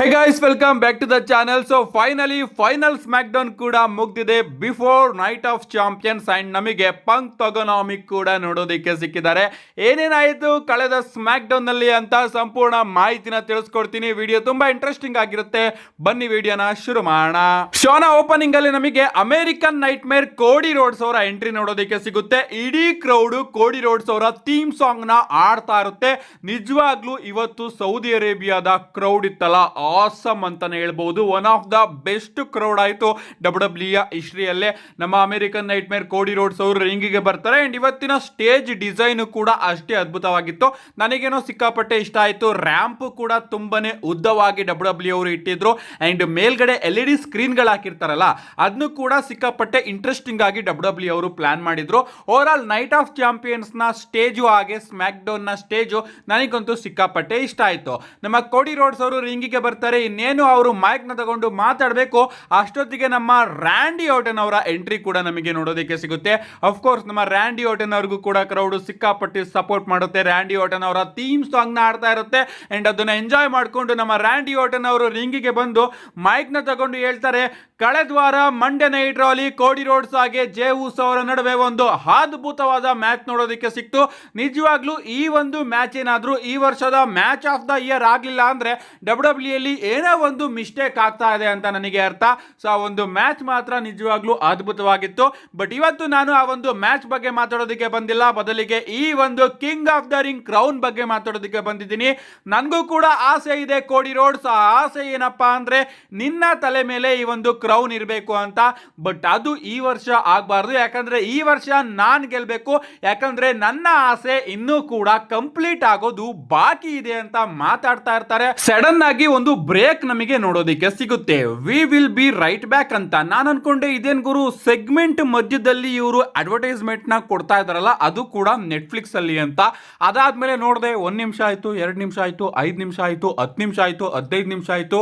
Hey guys, welcome back to the channel. So finally final SmackDown ಕೂಡ ಮುಗ್ದಿದೆ before Night of Champions and ನಮಗೆ Punk ತೊಗೊನಾಮಿಕ್ ಕೂಡ ನೋಡೋದಕ್ಕೆ ಸಿಕ್ಕಿದ್ದಾರೆ. ಏನೇನಾಯಿತು ಕಳೆದ ಸ್ಮ್ಯಾಕ್ ಡೌನ್ ನಲ್ಲಿ ಅಂತ ಸಂಪೂರ್ಣ ಮಾಹಿತಿನ ತಿಳಿಸ್ಕೊಡ್ತೀನಿ. ವಿಡಿಯೋ ತುಂಬಾ ಇಂಟ್ರೆಸ್ಟಿಂಗ್ ಆಗಿರುತ್ತೆ. ಬನ್ನಿ ವಿಡಿಯೋನ ಶುರು ಮಾಡೋಣ. ಶೋನ ಓಪನಿಂಗ್ ಅಲ್ಲಿ ನಮಗೆ ಅಮೆರಿಕನ್ ನೈಟ್ ಮೇರ್ ಕೋಡಿ ರೋಡ್ಸ್ ಅವರ ಎಂಟ್ರಿ ನೋಡೋದಕ್ಕೆ ಸಿಗುತ್ತೆ. ಇಡೀ ಕ್ರೌಡ್ ಕೋಡಿ ರೋಡ್ಸ್ ಅವರ ಥೀಮ್ ಸಾಂಗ್ ನ ಆಡ್ತಾ ಇರುತ್ತೆ. ನಿಜವಾಗ್ಲೂ ಇವತ್ತು ಸೌದಿ ಅರೇಬಿಯಾದ ಕ್ರೌಡ್ ಇತ್ತಲ್ಲ, ಆಸಮ್ ಅಂತಾನೆ ಹೇಳ್ಬಹುದು. One of the best crowd ಆಯಿತು ಡಬ್ಲ್ಯೂ ಹಿಸ್ಟ್ರಿಯಲ್ಲೇ. ನಮ್ಮ ಅಮೆರಿಕನ್ ನೈಟ್ ಮೇರ್ ಕೋಡಿ ರೋಡ್ಸ್ ಅವರು ರಿಂಗಿಗೆ ಬರ್ತಾರೆ. ಅಂಡ್ ಇವತ್ತಿನ ಸ್ಟೇಜ್ ಡಿಸೈನ್ ಕೂಡ ಅಷ್ಟೇ ಅದ್ಭುತವಾಗಿತ್ತು. ನನಗೇನೋ ಸಿಕ್ಕಾಪಟ್ಟೆ ಇಷ್ಟ ಆಯಿತು. ರ್ಯಾಂಪ್ ಕೂಡ ತುಂಬಾನೇ ಉದ್ದವಾಗಿ ಡಬ್ಲ್ಯೂ ಅವರು ಇಟ್ಟಿದ್ರು. ಅಂಡ್ ಮೇಲ್ಗಡೆ LED ಸ್ಕ್ರೀನ್ಗಳು ಹಾಕಿರ್ತಾರಲ್ಲ, ಅದನ್ನು ಕೂಡ ಸಿಕ್ಕಾಪಟ್ಟೆ ಇಂಟ್ರೆಸ್ಟಿಂಗ್ ಆಗಿ ಡಬ್ಲ್ಯೂ ಅವರು ಪ್ಲಾನ್ ಮಾಡಿದ್ರು. Over all night of champions ನ ಸ್ಟೇಜು ಹಾಗೆ ಸ್ಮ್ಯಾಕ್ ಡೌನ್ ನ ಸ್ಟೇಜು ನನಗಂತೂ ಸಿಕ್ಕಾಪಟ್ಟೆ ಇಷ್ಟ ಆಯಿತು. ನಮ್ಮ ಕೋಡಿ ರೋಡ್ಸ್ ಅವರು ರಿಂಗಿಗೆ ಬರ್ತಾರೆ. ಇನ್ನೇನು ಅವರು ಮೈಕ್ ನ ತಗೊಂಡು ಮಾತಾಡಬೇಕು ಅಷ್ಟೊತ್ತಿಗೆ ನಮ್ಮ ರ್ಯಾಂಡಿ ಆರ್ಟನ್ ಅವರ ಎಂಟ್ರಿ ಕೂಡ ನಮಗೆ ನೋಡೋದಕ್ಕೆ ಸಿಗುತ್ತೆ. ಅಫ್ಕೋರ್ಸ್ ನಮ್ಮ ರ್ಯಾಂಡಿ ಆರ್ಟನ್ ಅವ್ರಿಗೂ ಕೂಡ ಕ್ರೌಡ್ ಸಿಕ್ಕಾಪಟ್ಟಿ ಸಪೋರ್ಟ್ ಮಾಡುತ್ತೆ. ರ್ಯಾಂಡಿ ಆರ್ಟನ್ ಅವರ ಥೀಮ್ ಸಾಂಗ್ ನ ಆಡ್ತಾ ಇರುತ್ತೆ. ಅಂಡ್ ಅದನ್ನ ಎಂಜಾಯ್ ಮಾಡಿಕೊಂಡು ನಮ್ಮ ರ್ಯಾಂಡಿ ಆರ್ಟನ್ ಅವರು ರಿಂಗಿಗೆ ಬಂದು ಮೈಕ್ ನ ತಗೊಂಡು ಹೇಳ್ತಾರೆ, ಕಳೆದ ವಾರ ಮಂಡೇ ನೈಟ್ ರಾಲಿ ಕೋಡಿ ರೋಡ್ಸ್ ಹಾಗೆ ಜೇ ಉಸೋ ಅವರ ನಡುವೆ ಒಂದು ಅದ್ಭುತವಾದ ಮ್ಯಾಚ್ ನೋಡೋದಕ್ಕೆ ಸಿಕ್ತು. ನಿಜವಾಗ್ಲೂ ಈ ಒಂದು ಮ್ಯಾಚ್ ಏನಾದ್ರೂ ಈ ವರ್ಷದ ಮ್ಯಾಚ್ ಆಫ್ ದ ಇಯರ್ ಆಗ್ಲಿಲ್ಲ ಅಂದ್ರೆ ಡಬ್ಲ್ಯೂ ಅಲ್ಲಿ ಏನೋ ಒಂದು ಮಿಸ್ಟೇಕ್ ಆಗ್ತಾ ಇದೆ ಅಂತ ನನಗೆ ಅರ್ಥ. ಸೊ ಆ ಒಂದು ಮ್ಯಾಚ್ ಮಾತ್ರ ನಿಜವಾಗ್ಲೂ ಅದ್ಭುತವಾಗಿತ್ತು. ಬಟ್ ಇವತ್ತು ನಾನು ಆ ಒಂದು ಮ್ಯಾಚ್ ಬಗ್ಗೆ ಮಾತಾಡೋದಕ್ಕೆ ಬಂದಿಲ್ಲ, ಬದಲಿಗೆ ಈ ಒಂದು king of the ring crown ಬಗ್ಗೆ ಮಾತಾಡೋದಕ್ಕೆ ಬಂದಿದ್ದೀನಿ. ನನಗೂ ಕೂಡ ಆಸೆ ಇದೆ ಕೋಡಿ ರೋಡ್ಸ್. ಆ ಆಸೆ ಏನಪ್ಪಾ ಅಂದ್ರೆ ನಿನ್ನ ತಲೆ ಮೇಲೆ ಈ ಒಂದು ಕ್ರೌನ್ ಇರಬೇಕು ಅಂತ. ಬಟ್ ಅದು ಈ ವರ್ಷ ಆಗಬಾರ್ದು, ಯಾಕಂದ್ರೆ ಈ ವರ್ಷ ನಾನ್ ಗೆಲ್ಬೇಕು. ಯಾಕಂದ್ರೆ ನನ್ನ ಆಸೆ ಇನ್ನೂ ಕೂಡ ಕಂಪ್ಲೀಟ್ ಆಗೋದು ಬಾಕಿ ಇದೆ ಅಂತ ಮಾತಾಡ್ತಾ ಇರ್ತಾರೆ. ಸಡನ್ ಆಗಿ ಒಂದು ಬ್ರೇಕ್ ನಮಗೆ ನೋಡೋದಕ್ಕೆ ಸಿಗುತ್ತೆ. We will be right back ಅಂತ. ನಾನು ಅನ್ಕೊಂಡೆ ಇದೇನ್ ಗುರು, ಸೆಗ್ಮೆಂಟ್ ಮಧ್ಯದಲ್ಲಿ ಇವರು ಅಡ್ವರ್ಟೈಸ್ಮೆಂಟ್ ನ ಕೊಡ್ತಾ ಇದಾರಲ್ಲ, ಅದು ಕೂಡ ನೆಟ್ಫ್ಲಿಕ್ಸ್ ಅಲ್ಲಿ ಅಂತ. ಅದಾದ್ಮೇಲೆ ನೋಡಿದೆ, 1 ನಿಮಿಷ ಆಯ್ತು, 2 ನಿಮಿಷ ಆಯ್ತು, 5 ನಿಮಿಷ ಆಯ್ತು, 10 ನಿಮಿಷ ಆಯ್ತು, 15 ನಿಮಿಷ ಆಯ್ತು,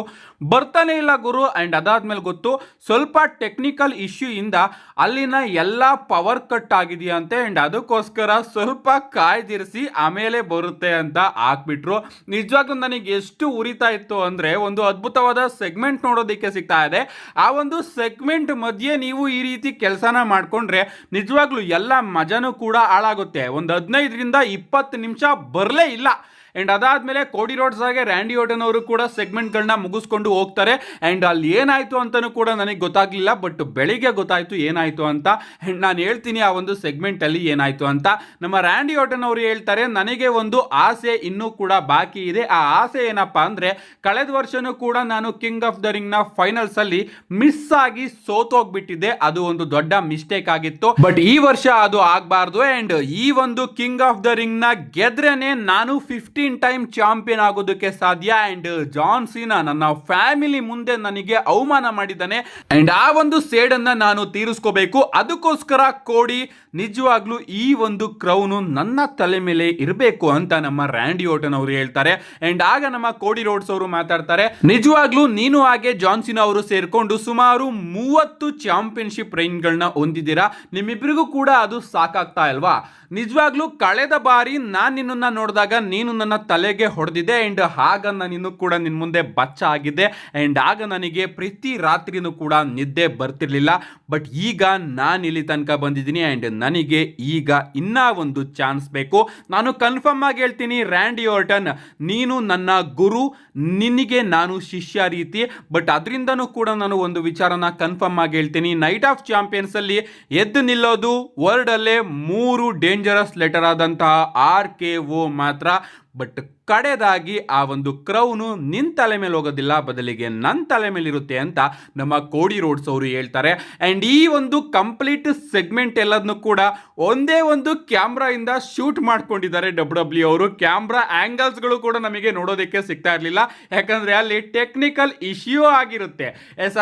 ಬರ್ತಾನೆ ಇಲ್ಲ ಗುರು. ಅಂಡ್ ಅದಾದ್ಮೇಲೆ ಗೊತ್ತು, ಸ್ವಲ್ಪ ಟೆಕ್ನಿಕಲ್ ಇಶ್ಯೂ ಇಂದ ಅಲ್ಲಿನ ಎಲ್ಲ ಪವರ್ ಕಟ್ ಆಗಿದೆಯಂತೆ. ಅಂಡ್ ಅದಕ್ಕೋಸ್ಕರ ಸ್ವಲ್ಪ ಕಾಯ್ದಿರಿಸಿ ಆಮೇಲೆ ಬರುತ್ತೆ ಅಂತ ಹಾಕ್ಬಿಟ್ರು. ನಿಜವಾಗ್ಲೂ ನನಗೆ ಎಷ್ಟು ಉರಿತಾ ಇತ್ತು ಅಂದ್ರೆ, ಒಂದು ಅದ್ಭುತವಾದ ಸೆಗ್ಮೆಂಟ್ ನೋಡೋದಕ್ಕೆ ಸಿಗ್ತಾ ಇದೆ. ಆ ಒಂದು ಸೆಗ್ಮೆಂಟ್ ಮಧ್ಯೆ ನೀವು ಈ ರೀತಿ ಕೆಲಸನ ಮಾಡ್ಕೊಂಡ್ರೆ ನಿಜವಾಗ್ಲೂ ಎಲ್ಲ ಮಜಾನೂ ಕೂಡ ಹಾಳಾಗುತ್ತೆ. ಒಂದು 15ರಿಂದ 20 ನಿಮಿಷ ಬರಲೇ ಇಲ್ಲ. ಅಂಡ್ ಅದಾದ್ಮೇಲೆ ಕೋಡಿ ರೋಡ್ಸ್ ಹಾಗೆ ರ್ಯಾಂಡಿ ಆರ್ಟನ್ ಅವರು ಕೂಡ ಸೆಗ್ಮೆಂಟ್ಗಳನ್ನ ಮುಗಿಸ್ಕೊಂಡು ಹೋಗ್ತಾರೆ. ಅಂಡ್ ಅಲ್ಲಿ ಏನಾಯ್ತು ಅಂತಾನೂ ಕೂಡ ನನಗೆ ಗೊತ್ತಾಗ್ಲಿಲ್ಲ. ಬಟ್ ಬೆಳಿಗ್ಗೆ ಗೊತ್ತಾಯ್ತು ಏನಾಯ್ತು ಅಂತ. ಅಂಡ್ ನಾನು ಹೇಳ್ತೀನಿ ಆ ಒಂದು ಸೆಗ್ಮೆಂಟ್ ಅಲ್ಲಿ ಏನಾಯ್ತು ಅಂತ. ನಮ್ಮ ರ್ಯಾಂಡಿ ಆರ್ಟನ್ ಅವರು ಹೇಳ್ತಾರೆ, ನನಗೆ ಒಂದು ಆಸೆ ಇನ್ನೂ ಕೂಡ ಬಾಕಿ ಇದೆ. ಆ ಆಸೆ ಏನಪ್ಪಾ ಅಂದ್ರೆ, ಕಳೆದ ವರ್ಷನೂ ಕೂಡ ನಾನು ಕಿಂಗ್ ಆಫ್ ದ ರಿಂಗ್ ನ ಫೈನಲ್ಸ್ ಅಲ್ಲಿ ಮಿಸ್ ಆಗಿ ಸೋತೋಗ್ಬಿಟ್ಟಿದ್ದೆ. ಅದು ಒಂದು ದೊಡ್ಡ ಮಿಸ್ಟೇಕ್ ಆಗಿತ್ತು. ಬಟ್ ಈ ವರ್ಷ ಅದು ಆಗ್ಬಾರ್ದು. ಅಂಡ್ ಈ ಒಂದು ಕಿಂಗ್ ಆಫ್ ದ ರಿಂಗ್ ನ ಗೆದ್ರೇನೆ ನಾನು 15 ಟೈಮ್ ಚಾಂಪಿಯನ್ ಆಗೋದಕ್ಕೆ ಸಾಧ್ಯ. ಅಂಡ್ ಜಾನ್ ಸೀನಾ ನನ್ನ ಫ್ಯಾಮಿಲಿ ಮುಂದೆ ನನಗೆ ಅವಮಾನ ಮಾಡಿದ್ದಾನೆ. ಅಂಡ್ ಆ ಒಂದು ಸೇಡನ್ನ ನಾನು ತೀರಿಸ್ಕೋಬೇಕು. ಅದಕ್ಕೋಸ್ಕರ ಕೋಡಿ ನಿಜವಾಗ್ಲೂ ಈ ಒಂದು ಕ್ರೌನು ನನ್ನ ತಲೆ ಮೇಲೆ ಇರಬೇಕು ಅಂತ ನಮ್ಮ ರ್ಯಾಂಡಿ ಆರ್ಟನ್ ಅವರು ಹೇಳ್ತಾರೆ. ಅಂಡ್ ಆಗ ನಮ್ಮ ಕೋಡಿ ರೋಡ್ಸ್ ಅವರು ಮಾತಾಡ್ತಾರೆ, ನಿಜವಾಗ್ಲೂ ನೀನು ಹಾಗೆ ಜಾನ್ ಸೀನಾ ಅವರು ಸೇರ್ಕೊಂಡು ಸುಮಾರು 30 ಚಾಂಪಿಯನ್ಶಿಪ್ ರೈನ್ಗಳನ್ನ ಹೊಂದಿದ್ದೀರಾ. ನಿಮ್ಮಿಬ್ಬರಿಗೂ ಕೂಡ ಅದು ಸಾಕಾಗ್ತಾ ಇಲ್ವಾ? ನಿಜವಾಗ್ಲೂ ಕಳೆದ ಬಾರಿ ನಾನು ನಿನ್ನನ್ನ ನೋಡಿದಾಗ ನೀನು ನನ್ನ ತಲೆಗೆ ಹೊಡೆದಿದ್ದೆ. ಅಂಡ್ ಆಗ ನಾನು ಕೂಡ ನಿನ್ನ ಮುಂದೆ ಬಚ್ಚ ಆಗಿದ್ದೆ. ಅಂಡ್ ಆಗ ನನಗೆ ಪ್ರತಿ ರಾತ್ರಿನೂ ಕೂಡ ನಿದ್ದೆ ಬರ್ತಿರ್ಲಿಲ್ಲ. ಬಟ್ ಈಗ ನಾನು ಇಲ್ಲಿ ತನಕ ಬಂದಿದ್ದೀನಿ. ಅಂಡ್ ನನಗೆ ಈಗ ಇನ್ನ ಒಂದು ಚಾನ್ಸ್ ಬೇಕು. ನಾನು ಕನ್ಫರ್ಮ್ ಆಗಿ ಹೇಳ್ತೀನಿ, ರ್ಯಾಂಡಿ ಆರ್ಟನ್ ನೀನು ನನ್ನ ಗುರು, ನಿನಗೆ ನಾನು ಶಿಷ್ಯ ರೀತಿ. ಬಟ್ ಅದರಿಂದನೂ ಕೂಡ ನಾನು ಒಂದು ವಿಚಾರನ ಕನ್ಫರ್ಮ್ ಆಗಿ ಹೇಳ್ತೀನಿ, ನೈಟ್ ಆಫ್ ಚಾಂಪಿಯನ್ಸ್ ಅಲ್ಲಿ ಎದ್ದು ನಿಲ್ಲೋದು ವರ್ಲ್ಡ್ ಅಲ್ಲೇ 3 ಡೇಂಜರಸ್ ಲೆಟರ್ ಆದಂತಹ RKO ಮಾತ್ರ. ಬಟ್ ಕಡೆದಾಗಿ ಆ ಒಂದು ಕ್ರೌನು ನಿನ್ನ ತಲೆ ಮೇಲೆ ಹೋಗೋದಿಲ್ಲ, ಬದಲಿಗೆ ನನ್ನ ತಲೆ ಮೇಲೆ ಇರುತ್ತೆ ಅಂತ ನಮ್ಮ ಕೋಡಿ ರೋಡ್ಸ್ ಅವರು ಹೇಳ್ತಾರೆ. ಅಂಡ್ ಈ ಒಂದು ಕಂಪ್ಲೀಟ್ ಸೆಗ್ಮೆಂಟ್ ಎಲ್ಲದನ್ನು ಕೂಡ ಒಂದೇ ಒಂದು ಕ್ಯಾಮ್ರಾ ಇಂದ ಶೂಟ್ ಮಾಡ್ಕೊಂಡಿದ್ದಾರೆ ಡಬ್ಲ್ಯೂ ಅವರು. ಕ್ಯಾಮ್ರಾ ಆಂಗಲ್ಸ್ಗಳು ಕೂಡ ನಮಗೆ ನೋಡೋದಕ್ಕೆ ಸಿಗ್ತಾ ಇರಲಿಲ್ಲ, ಯಾಕಂದ್ರೆ ಅಲ್ಲಿ ಟೆಕ್ನಿಕಲ್ ಇಶ್ಯೂ ಆಗಿರುತ್ತೆ.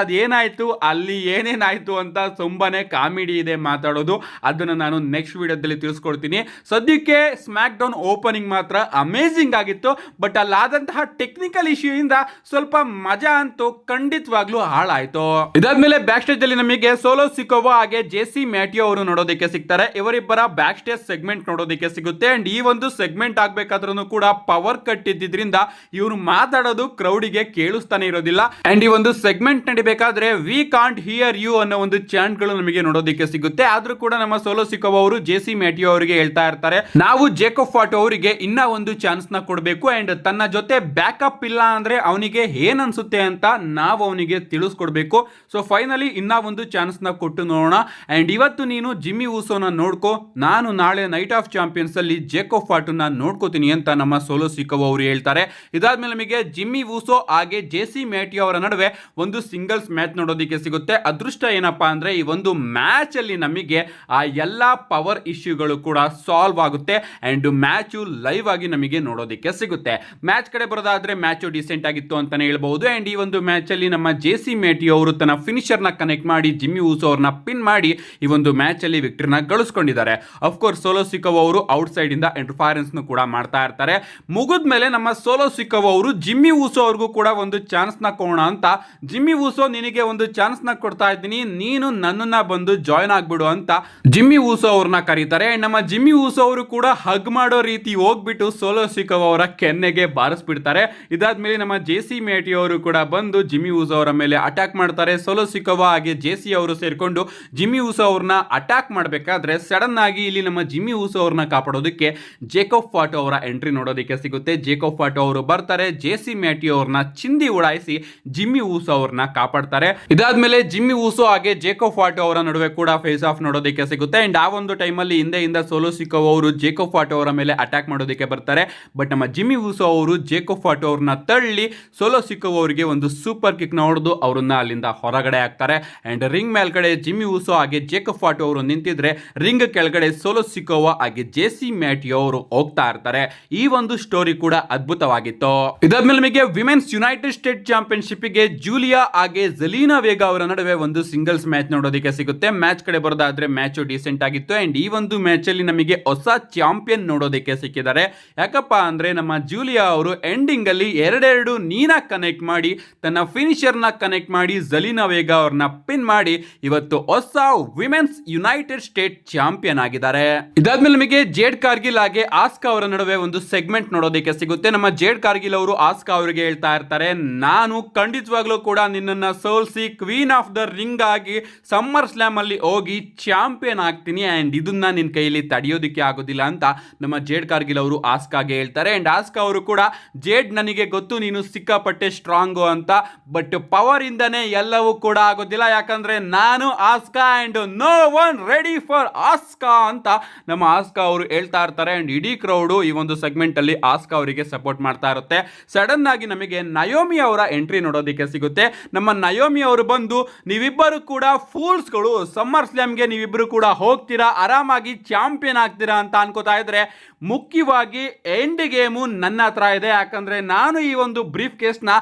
ಅದೇನಾಯ್ತು, ಅಲ್ಲಿ ಏನೇನಾಯ್ತು ಅಂತ ತುಂಬಾನೇ ಕಾಮಿಡಿ ಇದೆ ಮಾತಾಡೋದು. ಅದನ್ನು ನಾನು ನೆಕ್ಸ್ಟ್ ವಿಡಿಯೋದಲ್ಲಿ ತಿಳಿಸ್ಕೊಡ್ತೀನಿ. ಸದ್ಯಕ್ಕೆ ಸ್ಮ್ಯಾಕ್ ಡೌನ್ ಓಪನಿಂಗ್ ಮಾತ್ರ ಅಮೇಜಿಂಗ್ ಆಗಿತ್ತು. ಬಟ್ ಅಲ್ಲಾದಂತಹ ಟೆಕ್ನಿಕಲ್ ಇಶ್ಯೂ ಇಂದ ಸ್ವಲ್ಪ ಮಜಾ ಅಂತೂ ಖಂಡಿತವಾಗ್ಲೂ ಹಾಳಾಯ್ತು. ಇದಾದ್ಮೇಲೆ ಬ್ಯಾಕ್ ಸ್ಟೇಜ್ ಅಲ್ಲಿ ನಮಗೆ ಸೋಲೋ ಸಿಕೋವಾ ಹಾಗೆ ಜೆಸಿ ಮ್ಯಾಟಿಯೋ ಅವರು ನೋಡೋದಕ್ಕೆ ಸಿಗ್ತಾರೆ. ಇವರಿಬ್ಬರ ಬ್ಯಾಕ್ ಸ್ಟೇಜ್ ಸೆಗ್ಮೆಂಟ್ ನೋಡೋದಕ್ಕೆ ಸಿಗುತ್ತೆ. ಅಂಡ್ ಈ ಒಂದು ಸೆಗ್ಮೆಂಟ್ ಆಗ್ಬೇಕಾದ್ರೂ ಕೂಡ ಪವರ್ ಕಟ್ ಇದ್ದಿದ್ರಿಂದ ಇವರು ಮಾತಾಡೋದು ಕ್ರೌಡಿಗೆ ಕೇಳಿಸ್ತಾನೆ ಇರೋದಿಲ್ಲ. ಅಂಡ್ ಈ ಒಂದು ಸೆಗ್ಮೆಂಟ್ ನಡಿಬೇಕಾದ್ರೆ ವಿ ಕಾಂಟ್ ಹಿಯರ್ ಯು ಅನ್ನೋ ಒಂದು ಚಾಂಟ್ ಗಳು ನಮಗೆ ನೋಡೋದಕ್ಕೆ ಸಿಗುತ್ತೆ. ಆದ್ರೂ ಕೂಡ ನಮ್ಮ ಸೋಲೋ ಸಿಕೋವಾ ಅವರು ಜೆಸಿ ಮ್ಯಾಟಿಯೋ ಅವರಿಗೆ ಹೇಳ್ತಾ ಇರ್ತಾರೆ, ನಾವು ಜೇಕೋಬ್ ಫಾಟೋ ಅವರಿಗೆ ಇನ್ನ ಒಂದು ಚಾನ್ಸ್ ನ ಕೊಡಬೇಕು ಅಂಡ್ ತನ್ನ ಜೊತೆ ಬ್ಯಾಕಪ್ ಇಲ್ಲ ಅಂದ್ರೆ ಅವನಿಗೆ ಏನ್ ಅನ್ಸುತ್ತೆ ಅಂತ ನಾವು ಅವನಿಗೆ ತಿಳಿಸ್ಕೊಡ್ಬೇಕು. ಸೊ ಫೈನಲಿ ಇನ್ನ ಒಂದು ಚಾನ್ಸ್ ನ ಕೊಟ್ಟು ನೋಡೋಣ. ಅಂಡ್ ಇವತ್ತು ನೀನು ಜಿಮ್ಮಿ ಊಸೋನ ನೋಡ್ಕೋ, ನಾನು ನಾಳೆ ನೈಟ್ ಆಫ್ ಚಾಂಪಿಯನ್ಸ್ ಅಲ್ಲಿ ಜೇಕೋಬ್ ಫಾಟೋನ ನೋಡ್ಕೋತೀನಿ ಅಂತ ನಮ್ಮ ಸೋಲೋ ಸಿಕೋವಾ ಅವರು ಹೇಳ್ತಾರೆ. ಇದಾದ್ಮೇಲೆ ನಮಗೆ ಜಿಮ್ಮಿ ಊಸೋ ಹಾಗೆ ಜೆಸಿ ಮ್ಯಾಟಿಯೋ ಅವರ ನಡುವೆ ಒಂದು ಸಿಂಗಲ್ಸ್ ಮ್ಯಾಚ್ ನೋಡೋದಕ್ಕೆ ಸಿಗುತ್ತೆ. ಅದೃಷ್ಟ ಏನಪ್ಪಾ ಅಂದ್ರೆ ಈ ಒಂದು ಮ್ಯಾಚ್ ಅಲ್ಲಿ ನಮಗೆ ಆ ಎಲ್ಲಾ ಪವರ್ ಇಶ್ಯೂಗಳು ಕೂಡ ಸಾಲ್ವ್ ಆಗುತ್ತೆ ಅಂಡ್ ಮ್ಯಾಚ್ ಲೈವ್ ಆಗಿ ನಮಗೆ ನೋಡೋದಕ್ಕೆ ಸಿಗುತ್ತೆ. ಮ್ಯಾಚ್ ಕಡೆ ಬರೋದಾದ್ರೆ ಮ್ಯಾಚ್ ಡಿಸೆಂಟ್ ಆಗಿತ್ತು ಅಂತಾನೆ ಹೇಳ್ಬಹುದು. ಅಂಡ್ ಈ ಒಂದು ಮ್ಯಾಚ್ ಅಲ್ಲಿ ನಮ್ಮ ಜೆಸಿ ಮ್ಯಾಟಿಯೋ ಅವರು ತನ್ನ ಫಿನಿಶರ್ ನ ಕನೆಕ್ಟ್ ಮಾಡಿ ಜಿಮ್ಮಿ ಊಸೋ ಅವ್ರನ್ನ ಪಿನ್ ಮಾಡಿ ಈ ಒಂದು ಮ್ಯಾಚ್ ಅಲ್ಲಿ ವಿಕ್ಟರಿನ ಗಳಿಸ್ಕೊಂಡಿದ್ದಾರೆ. ಅಫ್ಕೋರ್ಸ್ ಸೋಲೋ ಸಿಕೋವಾ ಅವರು ಔಟ್ ಸೈಡ್ ಇಂದ ಇಂಟರ್ಫರೆನ್ಸ್ ಕೂಡ ಮಾಡ್ತಾ ಇರ್ತಾರೆ. ಮುಗಿದ್ಮೇಲೆ ನಮ್ಮ ಸೋಲೋ ಸಿಕೋವಾ ಅವರು ಜಿಮ್ಮಿ ಊಸೋ ಅವ್ರಿಗೂ ಕೂಡ ಒಂದು ಚಾನ್ಸ್ ನ ಕೊಡೋಣ ಅಂತ, ಜಿಮ್ಮಿ ಊಸೋ ನಿನಗೆ ಒಂದು ಚಾನ್ಸ್ ನ ಕೊಡ್ತಾ ಇದ್ದೀನಿ, ನೀನು ನನ್ನನ್ನ ಬಂದು ಜಾಯ್ನ್ ಆಗ್ಬಿಡು ಅಂತ ಜಿಮ್ಮಿ ಊಸೋ ಅವ್ರನ್ನ ಕರೀತಾರೆ. ನಮ್ಮ ಜಿಮ್ಮಿ ಊಸೋ ಅವರು ಕೂಡ ಹಗ್ ಮಾಡೋ ರೀತಿ ಹೋಗ್ಬಿಟ್ಟು ಸೋಲೋ ಸಿಕೋವಾ ಅವರ ಕೆನ್ನೆಗೆ ಬಾರಿಸ್ಬಿಡ್ತಾರೆ. ಇದಾದ್ಮೇಲೆ ನಮ್ಮ ಜೆಸಿ ಮ್ಯಾಟಿಯೋ ಅವರು ಕೂಡ ಬಂದು ಜಿಮ್ಮಿ ಊಸೋ ಅವರ ಮೇಲೆ ಅಟ್ಯಾಕ್ ಮಾಡ್ತಾರೆ. ಸೋಲೋ ಸಿಕೋವಾ ಹಾಗೆ ಜೆಸಿ ಅವರು ಸೇರ್ಕೊಂಡು ಜಿಮ್ಮಿ ಊಸೋ ಅವ್ರನ್ನ ಅಟ್ಯಾಕ್ ಮಾಡಬೇಕಾದ್ರೆ ಸಡನ್ ಆಗಿ ಇಲ್ಲಿ ನಮ್ಮ ಜಿಮ್ಮಿ ಊಸೋ ಅವ್ರನ್ನ ಕಾಪಾಡೋದಕ್ಕೆ ಜೇಕೋಬ್ ಫಾಟೋ ಅವರ ಎಂಟ್ರಿ ನೋಡೋದಕ್ಕೆ ಸಿಗುತ್ತೆ. ಜೇಕೋಬ್ ಫಾಟೋ ಅವರು ಬರ್ತಾರೆ, ಜೆಸಿ ಮ್ಯಾಟಿಯೋ ಅವ್ರನ್ನ ಚಿಂದಿ ಉಡಾಯಿಸಿ ಜಿಮ್ಮಿ ಊಸೋ ಅವ್ರನ್ನ ಕಾಪಾಡ್ತಾರೆ. ಇದಾದ್ಮೇಲೆ ಜಿಮ್ಮಿ ಊಸೋ ಹಾಗೆ ಜೇಕೋಬ್ ಫಾಟೋ ಅವರ ನಡುವೆ ಕೂಡ ಫೇಸ್ ಆಫ್ ನೋಡೋದಕ್ಕೆ ಸಿಗುತ್ತೆ. ಅಂಡ್ ಆ ಒಂದು ಟೈಮಲ್ಲಿ ಹಿಂದೆಯಿಂದ ಸೋಲೋ ಸಿಕೋವಾ ಅವರು ಜೇಕೋಬ್ ಫಾಟೋ ಅವರ ಮೇಲೆ ಅಟ್ಯಾಕ್ ಮಾಡೋದಕ್ಕೆ ಬರ್ತಾರೆ. ಬಟ್ ನಮ್ಮ ಜಿಮ್ಮಿ ಊಸೋ ಅವರು ಜೇಕೋಬ್ ಫಾಟೋ ಅವ್ರನ್ನ ತಳ್ಳಿ ಸೋಲೋ ಸಿಕೋವಾ ಅವರಿಗೆ ಒಂದು ಸೂಪರ್ ಕಿಕ್ ನ ಹೊಡೆದು ಅವರನ್ನ ಅಲ್ಲಿಂದ ಹೊರಗಡೆ ಹಾಕ್ತಾರೆ. ಅಂಡ್ ರಿಂಗ್ ಮೇಲ್ಗಡೆ ಜಿಮ್ಮಿ ಊಸೋ ಹಾಗೆ ಜೇಕೋಬ್ ಫಾಟೋ ಅವರು ನಿಂತಿದ್ರೆ ರಿಂಗ್ ಕೆಳಗಡೆ ಸೋಲೋ ಸಿಕೋವಾ ಹಾಗೆ ಜೆಸಿ ಮ್ಯಾಟಿಯೋ ಅವರು ಹೋಗ್ತಾ ಇರ್ತಾರೆ. ಈ ಒಂದು ಸ್ಟೋರಿ ಕೂಡ ಅದ್ಭುತವಾಗಿತ್ತು. ಇದಾದ್ಮೇಲೆ ನಮಗೆ ವಿಮೆನ್ಸ್ ಯುನೈಟೆಡ್ ಸ್ಟೇಟ್ ಚಾಂಪಿಯನ್ಶಿಪ್ ಗೆ ಜೂಲಿಯಾ ಹಾಗೆ ಜೆಲೀನಾ ವೇಗಾ ಅವರ ನಡುವೆ ಒಂದು ಸಿಂಗಲ್ಸ್ ಮ್ಯಾಚ್ ನೋಡೋದಕ್ಕೆ ಸಿಗುತ್ತೆ. ಮ್ಯಾಚ್ ಕಡೆ ಬರೋದಾದ್ರೆ ಮ್ಯಾಚ್ ಡಿಸೆಂಟ್ ಆಗಿತ್ತು. ಅಂಡ್ ಈ ಒಂದು ಮ್ಯಾಚ್ ಅಲ್ಲಿ ನಮಗೆ ಹೊಸ ಚಾಂಪಿಯನ್ ನೋಡೋದಕ್ಕೆ ಸಿಕ್ಕಿದ್ದಾರೆ. ಯಾಕಪ್ಪ ಅಂದ್ರೆ ನಮ್ಮ ಜೂಲಿಯಾ ಅವರು ಎಂಡಿಂಗ್ ಅಲ್ಲಿ ಎರಡೆರಡು ನೀನ ಕನೆಕ್ಟ್ ಮಾಡಿ ತನ್ನ ಫಿನಿಶರ್ ನ ಕನೆಕ್ಟ್ ಮಾಡಿ ಜೆಲೀನಾ ವೇಗಾ ಅವ್ರನ್ನ ಪಿನ್ ಮಾಡಿ ಇವತ್ತು ಹೊಸ ವಿಮೆನ್ಸ್ ಯುನೈಟೆಡ್ ಸ್ಟೇಟ್ ಚಾಂಪಿಯನ್ ಆಗಿದ್ದಾರೆ. ಇದಾದ್ಮೇಲೆ ನಮಗೆ ಜೇಡ್ ಕಾರ್ಗಿಲ್ ಹಾಗೆ ಆಸ್ಕಾ ಅವರ ನಡುವೆ ಒಂದು ಸೆಗ್ಮೆಂಟ್ ನೋಡೋದಕ್ಕೆ ಸಿಗುತ್ತೆ. ನಮ್ಮ ಜೇಡ್ ಕಾರ್ಗಿಲ್ ಅವರು ಆಸ್ಕಾ ಅವರಿಗೆ ಹೇಳ್ತಾ ಇರ್ತಾರೆ, ನಾನು ಖಂಡಿತವಾಗ್ಲೂ ಕೂಡ ನಿನ್ನನ್ನ ಸೋಲ್ಸಿ ಕ್ವೀನ್ ಆಫ್ ದ ರಿಂಗ್ ಆಗಿ ಸಮ್ಮರ್ ಸ್ಲಾಮ್ ಅಲ್ಲಿ ಹೋಗಿ ಚಾಂಪಿಯನ್ ಆಗ್ತೀನಿ ಅಂಡ್ ಇದನ್ನ ನಿನ್ ಕೈಯಲ್ಲಿ ತಡೆಯೋದಿಕ್ಕೆ ಆಗೋದಿಲ್ಲ ಅಂತ ನಮ್ಮ ಜೇಡ್ ಕಾರ್ಗಿಲ್ ಅವರು ಆಸ್ಕಾಗೆ ಹೇಳ್ತಾರೆ. ಅಂಡ್ ಆಸ್ಕಾ ಅವರು ಕೂಡ ಜೇಡ್ ನನಗೆ ಗೊತ್ತು ನೀನು ಸಿಕ್ಕಾಪಟ್ಟೆ ಸ್ಟ್ರಾಂಗು ಅಂತ, ಬಟ್ ಪವರ್ ಇಂದನೇ ಎಲ್ಲವೂ ಕೂಡ ಆಗೋದಿಲ್ಲ, ಯಾಕಂದ್ರೆ ನಾನು Asuka and no one ready for Asuka ಅಂತ ನಮ್ಮ ಆಸ್ಕಾ ಅವರು ಹೇಳ್ತಾ ಇರ್ತಾರೆ. ಅಂಡ್ ಇಡೀ ಕ್ರೌಡ್ ಈ ಒಂದು ಸೆಗ್ಮೆಂಟ್ ಅಲ್ಲಿ ಆಸ್ಕಾ ಅವರಿಗೆ ಸಪೋರ್ಟ್ ಮಾಡ್ತಾ ಇರುತ್ತೆ. ಸಡನ್ ಆಗಿ ನಮಗೆ ನಯೋಮಿ ಅವರ ಎಂಟ್ರಿ ನೋಡೋದಕ್ಕೆ ಸಿಗುತ್ತೆ. ನಮ್ಮ ನಯೋಮಿ ಅವರು ಬಂದು ನೀವಿಬ್ಬರು ಕೂಡ ಫೂಲ್ಸ್ಗಳು, ಸಮ್ಮರ್ ಸ್ಲಾಮ್ಗೆ ನೀವಿಬ್ಬರು ಕೂಡ ಹೋಗ್ತೀರಾ, ಆರಾಮಾಗಿ ಚಾಂಪಿಯನ್ ಆಗ್ತೀರಾ ಅಂತ ಅನ್ಕೋತಾ ಇದ್ರೆ ಮುಖ್ಯವಾಗಿ ಎಂಡ್ ಗೇಮು ನನ್ನ ಹತ್ರ ಇದೆ. ಯಾಕಂದ್ರೆ ನಾನು ಈ ಒಂದು ಬ್ರೀಫ್ ಕೇಸ್ ನ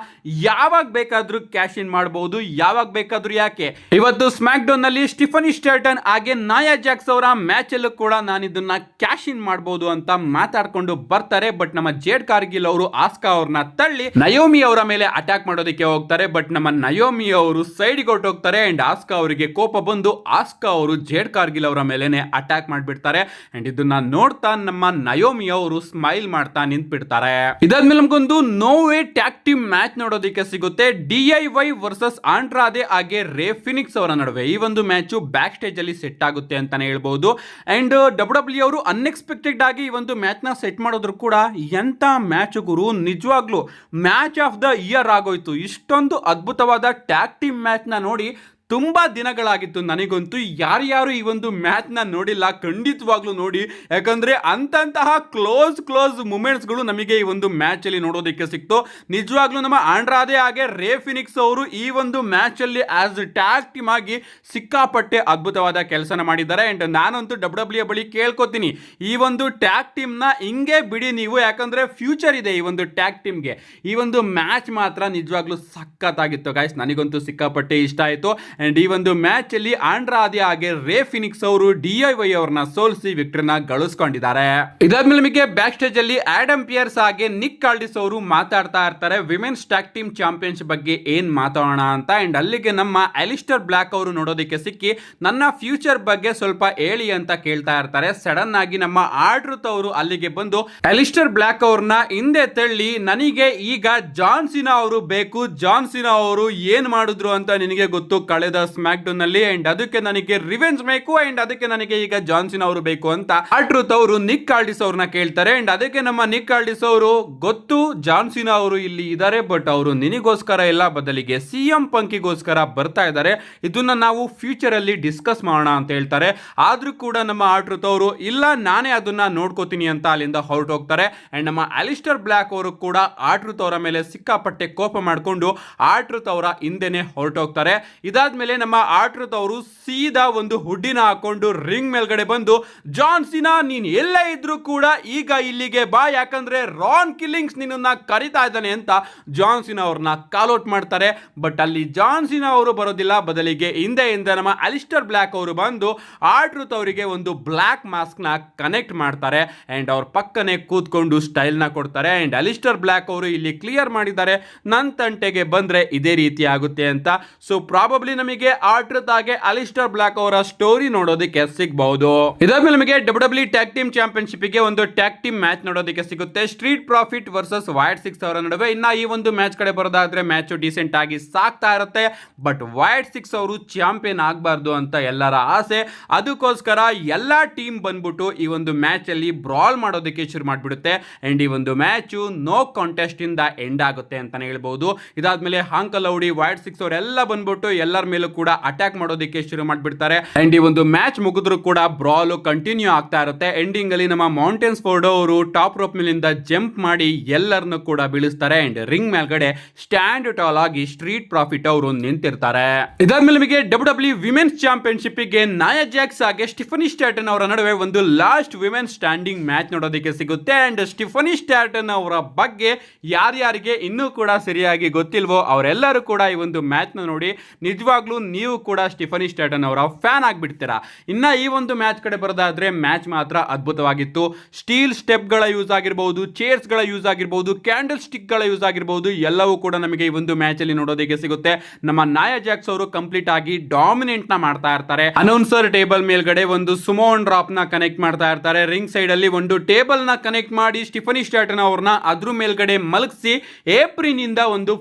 ಯಾವಾಗ ಬೇಕಾದ್ರೂ ಕ್ಯಾಶ್ ಇನ್ ಮಾಡಬಹುದು, ಯಾವಾಗ ಬೇಕಾದ್ರೂ. ಯಾಕೆ ಇವತ್ತು ಸ್ಮ್ಯಾಕ್ ಡೌನ್ ನಲ್ಲಿ ಸ್ಟಿಫನಿ ಸ್ಟೇಟನ್ ಹಾಗೆ ನಾಯಾ ಜಾಕ್ಸ್ ಅವರ ಮ್ಯಾಚ್ ಅಲ್ಲೂ ಕೂಡ ನಾನು ಇದನ್ನ ಕ್ಯಾಶ್ ಇನ್ ಮಾಡಬಹುದು ಅಂತ ಮಾತಾಡ್ಕೊಂಡು ಬರ್ತಾರೆ. ಬಟ್ ನಮ್ಮ ಜೇಡ್ ಕಾರ್ಗಿಲ್ ಅವರು ಆಸ್ಕಾ ಅವ್ರನ್ನ ತಳ್ಳಿ ನಯೋಮಿ ಅವರ ಮೇಲೆ ಅಟ್ಯಾಕ್ ಮಾಡೋದಕ್ಕೆ ಹೋಗ್ತಾರೆ. ಬಟ್ ನಮ್ಮ ನಯೋಮಿ ಅವರು ಸೈಡ್ ಹೋಗ್ತಾರೆ ಅಂಡ್ ಆಸ್ಕಾ ಅವರಿಗೆ ಕೋಪ ಬಂದು ಆಸ್ಕಾ ಅವರು ಜೇಡ್ ಕಾರ್ಗಿಲ್ ಅವರ ಮೇಲೆನೆ ಅಟ್ಯಾಕ್ ಮಾಡ್ಬಿಡ್ತಾರೆ. ಅಂಡ್ ಇದನ್ನ ನೋಡ್ತಾ ನಮ್ಮ ನಯೋಮಿ ಅವರು ಸ್ಮೈಲ್ ಮಾಡ್ತಾ ನಿಂತ್ಬಿಡ್ತಾರೆ. ಇದಾದ್ಮೇಲೆ ನಮಗೊಂದು ನೋವೇ ಟ್ಯಾಗ್ ಟೀಮ್ ಮ್ಯಾಚ್ ನೋಡೋದಕ್ಕೆ ಸಿಗುತ್ತೆ. DIY ವರ್ಸಸ್ ಆಂಡ್ರಾದೆ ಹಾಗೆ ರೇ ಫಿನಿಕ್ಸ್ ಅವರ ನಡುವೆ ಈ ಒಂದು ಮ್ಯಾಚ್ ಬ್ಯಾಕ್ ಸ್ಟೇಜ್ ಅಲ್ಲಿ ಸೆಟ್ ಆಗುತ್ತೆ ಅಂತಾನೆ ಹೇಳ್ಬಹುದು. ಅಂಡ್ WWE ಅವರು ಅನ್ಎಕ್ಸ್ಪೆಕ್ಟೆಡ್ ಆಗಿ ಈ ಒಂದು ಮ್ಯಾಚ್ ನ ಸೆಟ್ ಮಾಡೋದ್ರು ಕೂಡ ಎಂತ ಮ್ಯಾಚ್ ಗುರು, ನಿಜವಾಗ್ಲೂ ಮ್ಯಾಚ್ ಆಫ್ ದ ಇಯರ್ ಆಗೋಯ್ತು. ಇಷ್ಟೊಂದು ಅದ್ಭುತವಾದ ಟ್ಯಾಗ್ ಟೀಮ್ ಮ್ಯಾಚ್ ನ ನೋಡಿ ತುಂಬಾ ದಿನಗಳಾಗಿತ್ತು. ನನಗಂತೂ ಯಾರ್ಯಾರು ಈ ಒಂದು ಮ್ಯಾಚ್ ನ ನೋಡಿಲ್ಲ ಖಂಡಿತವಾಗ್ಲೂ ನೋಡಿ, ಯಾಕಂದ್ರೆ ಅಂತಹ ಕ್ಲೋಸ್ ಮೂಮೆಂಟ್ಸ್ಗಳು ನಮಗೆ ಈ ಒಂದು ಮ್ಯಾಚ್ ಅಲ್ಲಿ ನೋಡೋದಕ್ಕೆ ಸಿಕ್ತು. ನಿಜವಾಗ್ಲೂ ನಮ್ಮ ಆಂಡ್ರಾದೆ ಹಾಗೆ ರೇ ಫಿನಿಕ್ಸ್ ಅವರು ಈ ಒಂದು ಮ್ಯಾಚ್ ಅಲ್ಲಿ ಆಸ್ ಟ್ಯಾಗ್ ಟೀಮ್ ಆಗಿ ಸಿಕ್ಕಾಪಟ್ಟೆ ಅದ್ಭುತವಾದ ಕೆಲಸನ ಮಾಡಿದ್ದಾರೆ. ಅಂಡ್ ನಾನಂತೂ WWE ಬಳಿ ಕೇಳ್ಕೊತೀನಿ, ಈ ಒಂದು ಟ್ಯಾಗ್ ಟೀಮ್ ನ ಹಿಂಗೆ ಬಿಡಿ ನೀವು, ಯಾಕಂದ್ರೆ ಫ್ಯೂಚರ್ ಇದೆ ಈ ಒಂದು ಟ್ಯಾಗ್ ಟೀಮ್ಗೆ. ಈ ಒಂದು ಮ್ಯಾಚ್ ಮಾತ್ರ ನಿಜವಾಗ್ಲೂ ಸಖತ್ತಾಗಿತ್ತು ಗೈಸ್, ನನಗಂತೂ ಸಿಕ್ಕಾಪಟ್ಟೆ ಇಷ್ಟ ಆಯ್ತು. ಅಂಡ್ ಈ ಒಂದು ಮ್ಯಾಚ್ ಅಲ್ಲಿ ಆಂಡ್ರಾದೆ ಹಾಗೆ ರೇ ಫಿನಿಕ್ಸ್ ಅವರು DIY ಅವ್ರನ್ನ ಸೋಲಿಸಿ ವಿಕ್ಟರಿನ ಗಳಿಸ್ಕೊಂಡಿದ್ದಾರೆ. ಇದಾದ್ಮೇಲೆ ನಮಗೆ ಬ್ಯಾಕ್ ಸ್ಟೇಜ್ ಅಲ್ಲಿ ಆಡಮ್ ಪಿಯರ್ಸ್ ಹಾಗೆ ನಿಕ್ ಕಾಲ್ಡಿಸ್ ಅವರು ಮಾತಾಡ್ತಾ ಇರ್ತಾರೆ ವಿಮೆನ್ಸ್ ಟ್ಯಾಗ್ ಟೀಮ್ ಚಾಂಪಿಯನ್ಶಿಪ್ ಬಗ್ಗೆ ಏನ್ ಮಾತಾಡೋಣ ಅಂತ. ಅಂಡ್ ಅಲ್ಲಿಗೆ ನಮ್ಮ ಅಲಿಸ್ಟರ್ ಬ್ಲಾಕ್ ಅವರು ನೋಡೋದಕ್ಕೆ ಸಿಕ್ಕಿ ನನ್ನ ಫ್ಯೂಚರ್ ಬಗ್ಗೆ ಸ್ವಲ್ಪ ಹೇಳಿ ಅಂತ ಕೇಳ್ತಾ ಇರ್ತಾರೆ. ಸಡನ್ ಆಗಿ ನಮ್ಮ ಆರ್ಡ್ರುತ್ ಅವರು ಅಲ್ಲಿಗೆ ಬಂದು ಅಲಿಸ್ಟರ್ ಬ್ಲಾಕ್ ಅವ್ರನ್ನ ಹಿಂದೆ ತಳ್ಳಿ ನನಗೆ ಈಗ ಜಾನ್ ಸಿನಾ ಅವರು ಬೇಕು, ಜಾನ್ ಸಿನಾ ಅವರು ಏನ್ ಮಾಡಿದ್ರು ಅಂತ ನಿನಗೆ ಗೊತ್ತು ಕಳೆದ ಸ್ಮ್ಯಾಕ್ ಡೌನ್ ನಲ್ಲಿ, ಅಂಡ್ ಅದಕ್ಕೆ ನನಗೆ ರಿವೆಂಜ್ ಬೇಕು, ಅಂಡ್ ಅದಕ್ಕೆ ನನಗೆ ಈಗ ಜಾನ್ ಸಿನಾ ಅವರು ಬೇಕು ಅಂತ ಆರ್ಡ್ರುತ್ ಅವರು ನಿಕ್ ಕಾಲ್ಡಿಸ್ ಅವ್ರನ್ನ ಕೇಳ್ತಾರೆ. ಅಂಡ್ ಅದಕ್ಕೆ ನಮ್ಮ ನಿಕ್ ಕಾಲ್ಡಿಸ್ ಅವರು ಗೊತ್ತು ಜಾನ್ ಸಿನಾ ಅವರು ಇಲ್ಲಿ ಇದ್ದಾರೆ, ಬಟ್ ಅವರು ನಿನಗೋಸ್ಕರ ಎಲ್ಲ ಬದಲಿಗೆ CM ಪಂಕಿಗೋಸ್ಕರ ಬರ್ತಾ ಇದ್ದಾರೆ, ಇದನ್ನ ನಾವು ಫ್ಯೂಚರ್ ಅಲ್ಲಿ ಡಿಸ್ಕಸ್ ಮಾಡೋಣ ಅಂತ ಹೇಳ್ತಾರೆ. ಆದ್ರೂ ಕೂಡ ನಮ್ಮ ಆರ್ಡ್ರುತ್ ಅವರು ಇಲ್ಲ ನಾನೇ ಅದನ್ನ ನೋಡ್ಕೋತೀನಿ ಅಂತ ಅಲ್ಲಿಂದ ಹೊರಟೋಗ್ತಾರೆ. ಅಂಡ್ ನಮ್ಮ ಅಲಿಸ್ಟರ್ ಬ್ಲಾಕ್ ಅವರು ಕೂಡ ಆರ್ಡ್ರುತ್ ಅವರ ಮೇಲೆ ಸಿಕ್ಕಾಪಟ್ಟೆ ಕೋಪ ಮಾಡಿಕೊಂಡು ಆರ್ಡ್ರುತ್ ಅವರ ಹಿಂದೆನೆ ಹೊರಟೋಗ್ತಾರೆ. ಇದಾದ್ಮೇಲೆ ನಮ್ಮ ಆರ್ಡ್ರುತ್ ಅವರು ಸೀದಾ ಒಂದು ಹುಡ್ಡಿನ ಹಾಕೊಂಡು ರಿಂಗ್ ಮೇಲ್ಗಡೆ ಬಂದು ಜಾನ್ ಸಿನಾ ನೀನ್ ಎಲ್ಲ ಇದ್ರು ಕೂಡ ಈಗ ಇಲ್ಲಿಗೆ ಬಾ, ಯಾಕಂದ್ರೆ ರಾನ್ ಕಿಲ್ಲಿಂಗ್ಸ್ ನಿನ್ನ ಕರಿತಾ ಇದ್ದಾನೆ ಅಂತ ಜಾನ್ ಸಿನಾ ಅವ್ರನ್ನ ಕಾಲ್ ಔಟ್ ಮಾಡ್ತಾರೆ. ಬಟ್ ಅಲ್ಲಿ ಜಾನ್ ಸಿನಾ ಅವರು ಬರೋದಿಲ್ಲ, ಬದಲಿಗೆ ಹಿಂದೆಯಿಂದ ನಮ್ಮ ಅಲಿಸ್ಟರ್ ಬ್ಲಾಕ್ ಅವರು ಬಂದು ಆರ್ಡ್ರುತ್ ಅವರಿಗೆ ಒಂದು ಬ್ಲಾಕ್ ಮಾಸ್ಕ್ ನ ಕನೆಕ್ಟ್ ಮಾಡ್ತಾರೆ ಅಂಡ್ ಅವ್ರ ಪಕ್ಕನೆ ಕೂತ್ಕೊಂಡು ಸ್ಟೈಲ್ ನ ಕೊಡ್ತಾರೆ. ಅಂಡ್ ಅಲಿಸ್ಟರ್ ಬ್ಲಾಕ್ ಅವರು ಇಲ್ಲಿ ಕ್ಲಿಯರ್ ಮಾಡಿದ್ದಾರೆ ನನ್ನ ತಂಟೆಗೆ ಬಂದ್ರೆ ಇದೇ ರೀತಿ ಆಗುತ್ತೆ ಅಂತ. ಸೊ ಪ್ರಾಬಬ್ಲಿ ನಮಗೆ ಆರ್ಡ್ರುತ್ ಹಾಗೆ ಅಲಿಸ್ಟರ್ ಬ್ಲಾಕ್ ಅವರ ಸ್ಟೋರಿ ನೋಡೋದಕ್ಕೆ ಸಿಗಬಹುದು. ಇದಾದ್ಮೇಲೆ ನಮಗೆ WWE ಟ್ಯಾಗ್ ಟೀಮ್ ಚಾಂಪಿಯನ್ಶಿಪ್ ಗೆ ಒಂದು ಟ್ಯಾಗ್ ಟೀಮ್ ಮ್ಯಾಚ್ ನೋಡೋದಕ್ಕೆ ಸಿಗುತ್ತೆ, street profit versus wild six ಅವರ ನಡುವೆ. ಇನ್ನ ಈ ಒಂದು ಮ್ಯಾಚ್ ಕಡೆ ಬರೋದಾದ್ರೆ ಮ್ಯಾಚ್ ಡಿಸೆಂಟ್ ಆಗಿ ಸಾಕ್ತಾ ಇರುತ್ತೆ, ಬಟ್ ವೈಲ್ಡ್ ಸಿಕ್ಸ್ ಅವರು ಚಾಂಪಿಯನ್ ಆಗಬಾರ್ದು ಅಂತ ಎಲ್ಲರ ಆಸೆ. ಅದಕ್ಕೋಸ್ಕರ ಎಲ್ಲಾ ಟೀಮ್ ಬಂದ್ಬಿಟ್ಟು ಈ ಒಂದು ಮ್ಯಾಚ್ ಅಲ್ಲಿ ಬ್ರಾಲ್ ಮಾಡೋದಕ್ಕೆ ಶುರು ಮಾಡ್ಬಿಡುತ್ತೆ. ಅಂಡ್ ಈ ಒಂದು ಮ್ಯಾಚ್ ನೋ ಕಾಂಟೆಸ್ಟ್ ಇಂದ ಎಂಡ್ ಆಗುತ್ತೆ ಅಂತಾನೆ ಹೇಳ್ಬಹುದು. ಇದಾದ್ಮೇಲೆ ಹಾಂಕಲ್ ಔಡಿ ವೈಲ್ಡ್ ಸಿಕ್ಸ್ ಅವರೆಲ್ಲ ಬಂದ್ಬಿಟ್ಟು ಎಲ್ಲರ ಮೇಲೂ ಕೂಡ ಅಟ್ಯಾಕ್ ಮಾಡೋದಕ್ಕೆ ಶುರು ಮಾಡ್ಬಿಡ್ತಾರೆ. ಅಂಡ್ ಈ ಒಂದು ಮ್ಯಾಚ್ ಮುಗಿದ್ರು ಕೂಡ ಬ್ರಾಲ್ ಕಂಟಿನ್ಯೂ ಆಗ್ತಾ ಇರುತ್ತೆ. ಎಂಡಿಂಗ್ ಅಲ್ಲಿ ನಮ್ಮ ಮೌಂಟೇನ್ಸ್ ಫೋರ್ಡ್ ಅವರು ಟಾಪ್ ರೋಪ್ ಮೇಲಿಂದ ಜಂಪ್ ಮಾಡಿ ಎಲ್ಲರನ್ನು ಕೂಡ ಬೀಳಿಸ್ತಾರೆ. ಅಂಡ್ ರಿಂಗ್ ಮೇಲ್ಗಡೆ ಸ್ಟ್ಯಾಂಡ್ ಟಾಲ್ ಆಗಿ ಸ್ಟ್ರೀಟ್ ಪ್ರಾಫಿಟ್ ಅವರು ನಿಂತಿರ್ತಾರೆ. ಇದಾದ್ಮೇಲೆ ನಮಗೆ WWE ವಿಮೆನ್ಸ್ ಚಾಂಪಿಯನ್ಶಿಪ್ ಗೆ ನಾಯಾ ಜಾಕ್ಸ್ ಹಾಗೆ ಸ್ಟಿಫನಿ ಸ್ಟ್ಯಾಟನ್ ಅವರ ನಡುವೆ ಒಂದು ಲಾಸ್ಟ್ ವಿಮೆನ್ ಸ್ಟ್ಯಾಂಡಿಂಗ್ ಮ್ಯಾಚ್ ನೋಡೋದಕ್ಕೆ ಸಿಗುತ್ತೆ. ಅಂಡ್ ಸ್ಟಿಫನಿ ಸ್ಟ್ಯಾಟನ್ ಅವರ ಬಗ್ಗೆ ಯಾರ್ಯಾರಿಗೆ ಇನ್ನೂ ಕೂಡ ಸರಿಯಾಗಿ ಗೊತ್ತಿಲ್ವೋ ಅವರೆಲ್ಲರೂ ಕೂಡ ಈ ಒಂದು ಮ್ಯಾಚ್ ನ ನೋಡಿ ನಿಜವಾಗ್ಲೂ ನೀವು ಕೂಡ ಸ್ಟಿಫನಿ ಸ್ಟ್ಯಾಟನ್ ಅವರ ಫ್ಯಾನ್ ಆಗ್ಬಿಡ್ತೀರಾ. ಇನ್ನ ಈ ಒಂದು ಮ್ಯಾಚ್ ಕಡೆ ಬರೋದಾದ್ರೆ ಮ್ಯಾಚ್ ಮಾತ್ರ ಅದ್ಭುತವಾಗಿತ್ತು. ಸ್ಟೀಲ್ ಸ್ಟೆಪ್ ಗಳ ಯೂಸ್ ಆಗಿರಬಹುದು, ಚೇರ್ಸ್ ಗಳ ಯೂಸ್ ಆಗಿರಬಹುದು, ಕ್ಯಾಂಡಲ್ ಸ್ಟಿಕ್ ಗಳ ಯೂಸ್ ಆಗಿರಬಹುದು, ಎಲ್ಲವೂ ಕೂಡ ನಮಗೆ ಈ ಒಂದು ಮ್ಯಾಚ್ ಅಲ್ಲಿ ನೋಡೋದಕ್ಕೆ ಸಿಗುತ್ತೆ. ನಮ್ಮ ನಾಯಾ ಜಾಕ್ಸ್ ಅವರು ಕಂಪ್ಲೀಟ್ ಆಗಿ ಡಾಮಿನೆಂಟ್ ನ ಮಾಡ್ತಾ ಇರ್ತಾರೆ. ಅನೌನ್ಸರ್ ಟೇಬಲ್ ಮೇಲ್ಗಡೆ ಒಂದು ಸುಮೋನ್ ಡ್ರಾಪ್ ನ ಕನೆಕ್ಟ್ ಮಾಡ್ತಾ ಇರ್ತಾರೆ. ರಿಂಗ್ ಸೈಡ್ ಅಲ್ಲಿ ಒಂದು ಟೇಬಲ್ ನ ಕನೆಕ್ಟ್ ಮಾಡಿ ಸ್ಟಿಫನಿ ಸ್ಟ್ಯಾಟನ್ ಅವ್ರನ್ನ ಅದ್ರ ಮೇಲ್ಗಡೆ ಮಲಗಿಸಿ ಏಪ್ರಿನ್ ಇಂದ ಒಂದು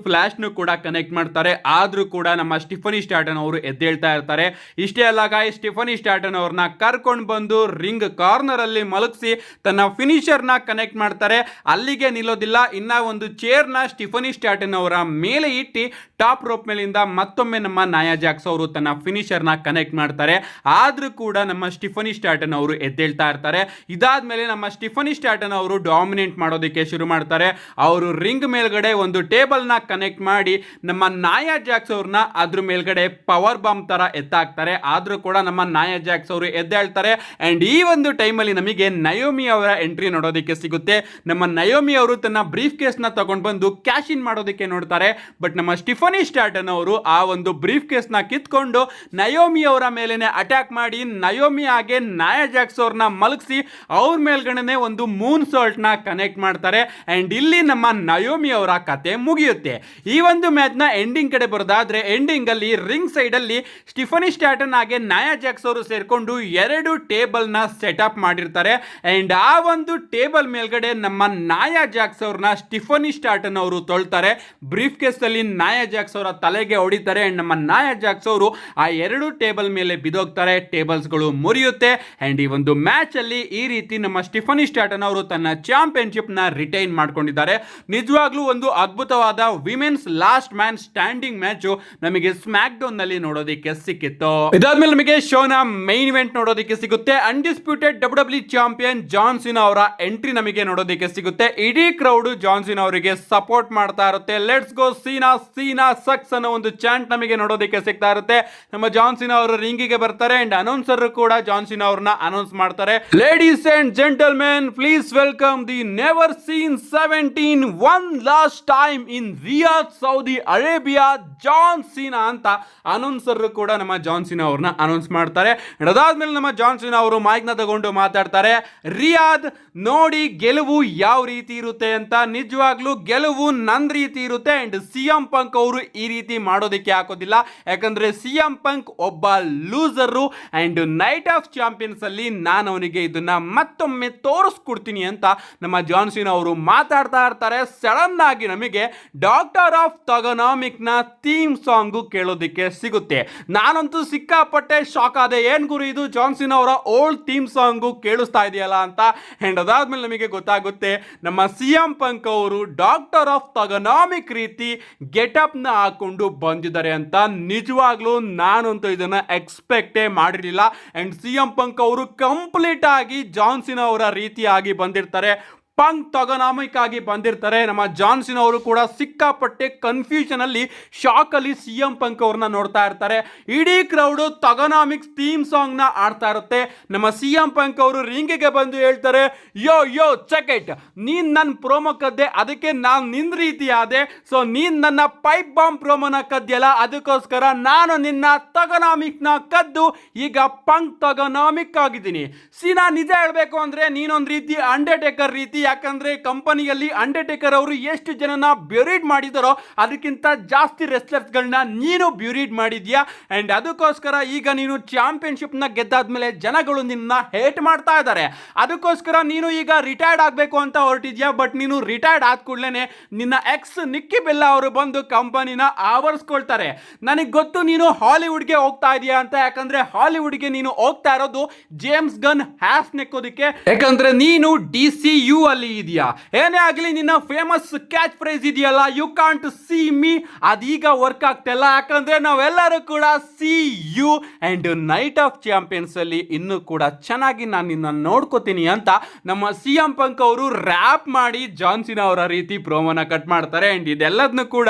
ಫ್ಲಾಶ್ ನು ಕೂಡ ಕನೆಕ್ಟ್ ಮಾಡ್ತಾರೆ. ಆದ್ರೂ ಕೂಡ ನಮ್ಮ ಸ್ಟಿಫನಿ ಸ್ಟ್ಯಾಟನ್ ಅವರು ಎದ್ದೇಳ್ತಾ ಇರ್ತಾರೆ. ಇಷ್ಟೇ ಅಲ್ಲ ಗಾಯ್ಸ್, ಸ್ಟಿಫನಿ ಸ್ಟ್ಯಾಟನ್ ಅವ್ರನ್ನ ಕರ್ಕೊಂಡು ಬಂದು ರಿಂಗ್ ಕಾರ್ನರ್ ಅಲ್ಲಿ ಮಲಗಿಸಿ ತನ್ನ ಫಿನಿಶರ್ ನ ಕನೆಕ್ಟ್ ಮಾಡ್ತಾರೆ. ಅಲ್ಲಿಗೆ ನಿಲ್ಲೋದಿಲ್ಲ, ಇನ್ನ ಒಂದು ಚೇರ್ ನ ಸ್ಟಿಫನಿ ಸ್ಟ್ಯಾಟನ್ ಅವರ ಮೇಲೆ ಇಟ್ಟು ಟಾಪ್ ರೋಪ್ ಮೇಲಿಂದ ಮತ್ತೊಮ್ಮೆ ನಮ್ಮ ನಾಯಾ ಜಾಕ್ಸ್ ಅವರು ತನ್ನ ಫಿನಿಶರ್ ನ ಕನೆಕ್ಟ್ ಮಾಡ್ತಾರೆ. ಆದ್ರೂ ಕೂಡ ನಮ್ಮ ಸ್ಟಿಫನಿ ಸ್ಟ್ಯಾಟನ್ ಅವರು ಎದ್ದೇಳ್ತಾ ಇರ್ತಾರೆ. ಇದಾದ್ಮೇಲೆ ನಮ್ಮ ಸ್ಟಿಫನಿ ಸ್ಟ್ಯಾಟನ್ ಅವರು ಡಾಮಿನೇಟ್ ಮಾಡೋದಕ್ಕೆ ಶುರು ಮಾಡ್ತಾರೆ. ಅವರು ರಿಂಗ್ ಮೇಲ್ಗಡೆ ಒಂದು ಟೇಬಲ್ ನ ಕನೆಕ್ಟ್ ಮಾಡಿ ನಮ್ಮ ನಾಯಾ ಜಾಕ್ಸ್ ಅವ್ರನ್ನ ಅದ್ರ ಮೇಲ್ಗಡೆ ಪವರ್ ಬಾಂಬ್ ತರ ಎತ್ತಾಕ್ತಾರೆ. ಆದ್ರೂ ಕೂಡ ನಮ್ಮ ನಾಯಾ ಜಾಕ್ಸ್ ಅವರು ಎದ್ದೇಳ್ತಾರೆ. ಅಂಡ್ ಈ ಒಂದು ಟೈಮ್ ಅಲ್ಲಿ ನಮಗೆ ನಯೋಮಿ ಅವರ ಎಂಟ್ರಿ ನೋಡೋದಕ್ಕೆ ಸಿಗುತ್ತೆ. ನಮ್ಮ ನಯೋಮಿ ಅವರು ತನ್ನ ಬ್ರೀಫ್ ಕೇಸ್ ನ ತಗೊಂಡು ಬಂದು ಕ್ಯಾಶ್ ಇನ್ ಮಾಡೋದಕ್ಕೆ ನೋಡ್ತಾರೆ. ಬಟ್ ನಮ್ಮ ಸ್ಟಿಫನಿ ಸ್ಟ್ಯಾಟನ್ ಅವರು ಆ ಒಂದು ಬ್ರೀಫ್ ಕೇಸ್ ನ ಕಿತ್ಕೊಂಡು ನಯೋಮಿ ಅವರ ಮೇಲೆನೆ ಅಟ್ಯಾಕ್ ಮಾಡಿ ನಯೋಮಿ ಹಾಗೆ ನಾಯಾ ಜಾಕ್ಸ್ ಅವ್ರನ್ನ ಮಲಗಿಸಿ ಅವ್ರ ಮೇಲ್ಗಡೆ ಒಂದು ಮೂನ್ ಸಾಲ್ಟ್ ನ ಕನೆಕ್ಟ್ ಮಾಡ್ತಾರೆ. ಅಂಡ್ ಇಲ್ಲಿ ನಮ್ಮ ನಯೋಮಿ ಅವರ ಕತೆ ಮುಗಿಯುತ್ತೆ. ಈ ಒಂದು ಮ್ಯಾಚ್ ನ ಎಂಡಿಂಗ್ ಕಡೆ ಬರೋದಾದ್ರೆ ಎಂಡಿಂಗ್ ಅಲ್ಲಿ ರಿಂಗ್ ಸೈಡ್ ಅಲ್ಲಿ ಸ್ಟಿಫನಿ ಸ್ಟ್ಯಾಟನ್ ಹಾಗೆ ನಾಯಾ ಜಾಕ್ಸ್ ಅವರು ಸೇರ್ಕೊಂಡು ಎರಡು ಟೇಬಲ್ ನ ಸೆಟಪ್ ಮಾಡಿರ್ತಾರೆ. ಅಂಡ್ ಆ ಒಂದು ಟೇಬಲ್ ಮೇಲ್ಗಡೆ ನಮ್ಮ ನಾಯಾ ಜಾಕ್ಸ್ ಅವ್ರನ್ನ ಸ್ಟಿಫನಿ ಸ್ಟ್ಯಾಟನ್ ಅವರು ತೊಳ್ತಾರೆ. ಬ್ರೀಫ್ ಕೇಸ್ ಅಲ್ಲಿ ನಾಯಾ ಜಾಕ್ಸ್ ಅವರ ತಲೆಗೆ ಹೊಡಿತಾರೆ. ಅಂಡ್ ನಮ್ಮ ನಾಯಾ ಜಾಕ್ಸ್ ಅವರು ಆ ಎರಡು ಟೇಬಲ್ ಮೇಲೆ ಬಿದೋಗ್ತಾರೆ. ಟೇಬಲ್ಸ್ ಗಳು ಮುರಿಯುತ್ತೆ. ಅಂಡ್ ಈ ಒಂದು ಮ್ಯಾಚ್ ಅಲ್ಲಿ ಈ ರೀತಿ ನಮ್ಮ ಸ್ಟಿಫನಿ ಸ್ಟ್ಯಾಟನ್ ಅವರು ತನ್ನ ಚಾಂಪಿಯನ್ಶಿಪ್ ನ ರಿಟೈನ್ ಮಾಡ್ಕೊಂಡಿದ್ದಾರೆ. ನಿಜವಾಗ್ಲೂ ಒಂದು ಅದ್ಭುತವಾದ women's last man standing match ನಮಗೆ ಸ್ಮ್ಯಾಕ್ ಡೌನ್ ನಲ್ಲಿ ನೋಡೋದಕ್ಕೆ ಸಿಕ್ಕಿತ್ತು. ಇದಾದ್ಮೇಲೆ ನಮಗೆ ಶೋನ ಮೈನ್ ಇವೆಂಟ್ ನೋಡೋದಕ್ಕೆ ಸಿಗುತ್ತೆ. Undisputed WWE champion John Cena ಅವರ ಎಂಟ್ರಿ ನಮಗೆ ನೋಡೋದಕ್ಕೆ ಸಿಗುತ್ತೆ. ಇಡೀ ಕ್ರೌಡ್ ಜಾನ್ ಸಿನಾ ಅವರಿಗೆ ಸಪೋರ್ಟ್ ಮಾಡ್ತಾ ಇರುತ್ತೆ. Let's go Seena, Seena sucks ಅನ್ನೋ ಒಂದು ಚಾಂಟ್ ನಮಗೆ ನೋಡೋದಕ್ಕೆ ಸಿಗ್ತಾ ಇರುತ್ತೆ. ನಮ್ಮ ಜಾನ್ ಸಿನಾ ಅವರು ರಿಂಗಿಗೆ ಬರ್ತಾರೆ. ಅಂಡ್ ಅನೌನ್ಸರ್ ಕೂಡ ಜಾನ್ ಸಿನಾ ಅವ್ರನ್ನ ಅನೌನ್ಸ್ ಮಾಡ್ತಾರೆ. Ladies and gentlemen, please welcome the never seen 17 one last time in Riyadh, Saudi Arabia, John Cena ಅಂತ ಅನೌನ್ಸರ್ ಕೂಡ ನಮ್ಮ ಜಾನ್ ಸಿನಾ ಅವ್ರನ್ನ ಅನೌನ್ಸ್ ಮಾಡ್ತಾರೆ. ಅದಾದ್ಮೇಲೆ ನಮ್ಮ ಜಾನ್ ಸಿನಾ ಅವರು ಮೈಕ್ ನ ತಗೊಂಡು ಮಾತಾಡ್ತಾರೆ. ರಿಯಾದ್ ನೋಡಿ ಗೆಲುವು ಯಾವ ರೀತಿ ಇರುತ್ತೆ ಅಂತ, ನಿಜವಾಗ್ಲೂ ಗೆಲುವು ನನ್ನ ರೀತಿ ಇರುತ್ತೆ. ಅಂಡ್ ಸಿಎಂ ಪಂಕ್ ಅವರು ಈ ರೀತಿ ಮಾಡೋದಕ್ಕೆ ಹಾಕೋದಿಲ್ಲ, ಯಾಕಂದ್ರೆ ಸಿಎಂ ಪಂಕ್ ಒಬ್ಬ ಲೂಸರು ಅಂಡ್ ನೈಟ್ ಆಫ್ ಚಾಂಪಿಯನ್ಸ್ ಅಲ್ಲಿ ನಾನು ಅವನಿಗೆ ಇದನ್ನ ಮತ್ತೊಮ್ಮೆ ತೋರಿಸ್ಕೊಡ್ತೀನಿ ಅಂತ ನಮ್ಮ ಜಾನ್ ಸಿನಾ ಅವರು ಮಾತಾಡ್ತಾ ಇರ್ತಾರೆ. ಸಡನ್ ಆಗಿ ನಮಗೆ ಡಾಕ್ಟರ್ ಆಫ್ ಟೊಗೊನಾಮಿಕ್ ನ ಥೀಮ್ ಸಾಂಗು ಕೇಳೋದಕ್ಕೆ ಸಿಗುತ್ತೆ. ನಾನಂತೂ ಸಿಕ್ಕಾಪಟ್ಟೆ ಶಾಕ್ ಆದೆ, ಏನ್ ಗುರು ಇದು ಜಾನ್ ಸಿನಾ ಅವರ ಓಲ್ಡ್ ಥೀಮ್ ಸಾಂಗು ಕೇಳಿಸ್ತಾ ಇದೆಯಲ್ಲ ಅಂತ. ಅಂಡ್ ಅದಾದ್ಮೇಲೆ ನಮಗೆ ಗೊತ್ತಾಗುತ್ತೆ ನಮ್ಮ ಸಿಎಂ ಪಂಕ್ ಅವರು ಡಾಕ್ಟರ್ ಆಫ್ ಟೊಗೊನಾಮಿಕ್ ರೀತಿ ಗೆಟಪ್ ನ ಹಾಕೊಂಡು ಬಂದಿದ್ದಾರೆ ಅಂತ. ನಿಜವಾಗ್ಲೂ ನಾನಂತೂ ಇದನ್ನ ಎಕ್ಸ್ಪೆಕ್ಟೇ ಮಾಡಿರಲಿಲ್ಲ. ಅಂಡ್ ಸಿಎಂ ಪಂಕ್ ಅವರು ಕಂಪ್ಲೀಟ್ ಆಗಿ ಜಾನ್ ಸಿನಾ ಅವರ ರೀತಿಯಾಗಿ ಬಂದಿರ್ತಾರೆ, ಪಂಕ್ ಟೊಗೊನಾಮಿಕ್ ಆಗಿ ಬಂದಿರ್ತಾರೆ. ನಮ್ಮ ಜಾನ್ ಸಿನಾ ಅವರು ಕೂಡ ಸಿಕ್ಕಾಪಟ್ಟೆ ಕನ್ಫ್ಯೂಷನ್ ಅಲ್ಲಿ, ಶಾಕ್ ಅಲ್ಲಿ ಸಿಎಂ ಪಂಕ್ ಅವ್ರನ್ನ ನೋಡ್ತಾ ಇರ್ತಾರೆ. ಇಡೀ ಕ್ರೌಡ್ ಟೊಗೊನಾಮಿಕ್ಸ್ ಥೀಮ್ ಸಾಂಗ್ ನ ಆಡ್ತಾ ಇರುತ್ತೆ. ನಮ್ಮ ಸಿಎಂ ಪಂಕ್ ಅವರು ರಿಂಗಿಗೆ ಬಂದು ಹೇಳ್ತಾರೆ, ಯೋ ಯೋ ಚೆಕ್ ಇಟ್, ನೀನ್ ನನ್ನ ಪ್ರೋಮೋ ಕದ್ದೆ, ಅದಕ್ಕೆ ನಾನು ನಿನ್ ರೀತಿ ಆದೆ. ಸೊ ನೀನ್ ನನ್ನ ಪೈಪ್ ಬಾಂಬ್ ಪ್ರೋಮೋನ ಕದ್ಯಲ್ಲ, ಅದಕ್ಕೋಸ್ಕರ ನಾನು ನಿನ್ನ ಟೊಗೊನಾಮಿಕ್ ನ ಕದ್ದು ಈಗ ಪಂಕ್ ಟೊಗೊನಾಮಿಕ್ ಆಗಿದ್ದೀನಿ. ಸಿನಾ, ನಿಜ ಹೇಳ್ಬೇಕು ಅಂದ್ರೆ ನೀನೊಂದ್ ರೀತಿ ಅಂಡರ್ಟೇಕರ್ ರೀತಿ, ಯಾಕಂದ್ರೆ ಕಂಪನಿಯಲ್ಲಿ ಅಂಡರ್ಟೇಕರ್ ಅವರು ಎಷ್ಟು ಜನನ ಬ್ಯೂರಿಡ್ ಮಾಡಿದಾರೋ ಅದಕ್ಕಿಂತ ಜಾಸ್ತಿ ರೆಸ್ಲರ್ಸ್ ಗಳನ್ನ ನೀನು ಬ್ಯೂರಿಡ್ ಮಾಡಿದ್ಯಾ. ಅಂಡ್ ಅದಕ್ಕೋಸ್ಕರ ಈಗ ನೀನು ಚಾಂಪಿಯನ್ಶಿಪ್ ನ ಗೆದ್ದಾದ್ಮೇಲೆ ಜನಗಳು ನಿನ್ನ ಹೇಟ್ ಮಾಡ್ತಾ ಇದ್ದಾರೆ. ಅದಕ್ಕೋಸ್ಕರ ನೀನು ಈಗ ರಿಟೈರ್ಡ್ ಆಗಬೇಕು ಅಂತ ಹೊರಟಿದ್ಯಾ. ಬಟ್ ನೀನು ರಿಟೈರ್ಡ್ ಆದ ಕೂಡಲೇ ನಿನ್ನ ಎಕ್ಸ್ ನಿಕ್ಕಿ ಬೆಲ್ಲಾ ಅವರು ಬಂದು ಕಂಪನಿನ ಆವರಿಸ್ಕೊಳ್ತಾರೆ. ನನಗೆ ಗೊತ್ತು ನೀನು ಹಾಲಿವುಡ್ಗೆ ಹೋಗ್ತಾ ಇದೀಯಾ ಅಂತ, ಯಾಕಂದ್ರೆ ಹಾಲಿವುಡ್ಗೆ ನೀನು ಹೋಗ್ತಾ ಇರೋದು ಜೇಮ್ಸ್ ಗನ್ ಹ್ಯಾಸ್ ನೆಕ್ಕೋದಿಕ್ಕೆ, ಯಾಕಂದ್ರೆ ನೀನು DCU ಅಲ್ಲಿ ಇದೆಯಾ. ಏನೇ ಆಗಲಿ ನಿನ್ನ ಫೇಮಸ್ ಕ್ಯಾಚ್ ಫ್ರೇಸ್ ಇದೆಯಲ್ಲ, ಯು ಕಾಂಟ್ ಸಿ ಮೀ, ಅದೀಗ ವರ್ಕ್ ಆಗ್ತಿಲ್ಲ. ಯಾಕಂದ್ರೆ ನಾವೆಲ್ಲರೂ ಕೂಡ see you and Night of Champions ಅಲ್ಲಿ ಇನ್ನೂ ಕೂಡ ಚೆನ್ನಾಗಿ ನಾನು ನಿನ್ನ ನೋಡ್ಕೋತೀನಿ ಅಂತ ನಮ್ಮ ಸಿಎಂ ಪಂಕ್ ಅವರು ರ್ಯಾಪ್ ಮಾಡಿ ಜಾನ್ ಸಿನಾ ಅವರ ರೀತಿ ಪ್ರೋಮೋನ ಕಟ್ ಮಾಡ್ತಾರೆ. ಅಂಡ್ ಇದೆಲ್ಲದನ್ನು ಕೂಡ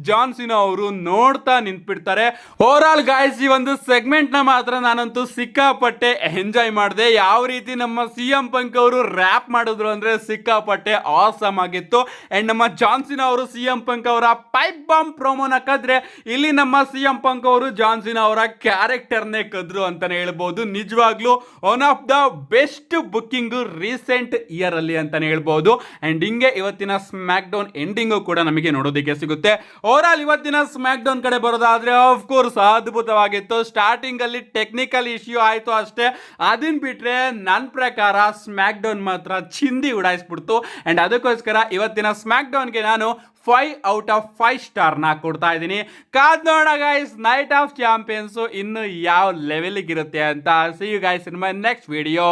ಜಾನ್ ಸಿನಾ ಅವರು ನೋಡ್ತಾ ನಿಂತ್ಬಿಡ್ತಾರೆ. ಓವರ್ ಆಲ್ ಗಾಯ್ಸ್, ಈ ಒಂದು ಸೆಗ್ಮೆಂಟ್ ನ ಮಾತ್ರ ನಾನಂತೂ ಸಿಕ್ಕಾಪಟ್ಟೆ ಎಂಜಾಯ್ ಮಾಡಿದೆ. ಯಾವ ರೀತಿ ನಮ್ಮ ಸಿಎಂ ಪಂಕ್ ಅವರು ರ್ಯಾಪ್ ಮಾಡಿದ್ರು ಅಂದ್ರೆ ಸಿಕ್ಕಾಪಟ್ಟೆ ಆಸಮ್ ಆಗಿತ್ತು. ಅಂಡ್ ನಮ್ಮ ಜಾನ್ ಸಿನಾ ಅವರು ಸಿಎಂ ಪಂಕ್ ಅವರ ಪೈಪ್ ಬಾಂಬ್ ಪ್ರೋಮೋನ ಕದ್ರೆ ಇಲ್ಲಿ ನಮ್ಮ ಸಿಎಂ ಪಂಕ್ ಅವರು ಜಾನ್ ಸಿನಾ ಅವರ ಕ್ಯಾರೆಕ್ಟರ್ನೇ ಕದ್ರು ಅಂತಾನೆ ಹೇಳ್ಬಹುದು. ನಿಜವಾಗ್ಲೂ one of the best booking recent year ಅಲ್ಲಿ ಅಂತಾನೆ ಹೇಳ್ಬಹುದು. ಅಂಡ್ ಹಿಂಗೆ ಇವತ್ತಿನ ಸ್ಮ್ಯಾಕ್ ಡೌನ್ ಎಂಡಿಂಗು ಕೂಡ ನಮಗೆ ನೋಡೋದಕ್ಕೆ ಸಿಗುತ್ತೆ. ಓವರ್ ಆಲ್ ಇವತ್ತಿನ ಸ್ಮ್ಯಾಕ್ ಡೌನ್ ಕಡೆ ಬರೋದಾದ್ರೆ ಆಫ್ ಕೋರ್ಸ್ ಅದ್ಭುತವಾಗಿತ್ತು. ಸ್ಟಾರ್ಟಿಂಗ್ ಅಲ್ಲಿ ಟೆಕ್ನಿಕಲ್ ಇಶ್ಯೂ ಆಯ್ತು ಅಷ್ಟೇ, ಅದನ್ನ ಬಿಟ್ರೆ ನನ್ನ ಪ್ರಕಾರ ಸ್ಮ್ಯಾಕ್ ಡೌನ್ ಮಾತ್ರ ಚಿಂದಿ ಉಡಾಯಿಸ್ಬಿಡ್ತು. ಅಂಡ್ ಅದಕ್ಕೋಸ್ಕರ ಇವತ್ತಿನ ಸ್ಮ್ಯಾಕ್ ಡೌನ್ಗೆ ನಾನು 5/5 ಸ್ಟಾರ್ನ ಕೊಡ್ತಾ ಇದ್ದೀನಿ. ಕಾದ್ ನೋಡ ಗೈಸ್, ನೈಟ್ ಆಫ್ ಚಾಂಪಿಯನ್ಸ್ ಇನ್ನು ಯಾವ ಲೆವೆಲ್ಗೆ ಇರುತ್ತೆ ಅಂತ. See you guys in my next video.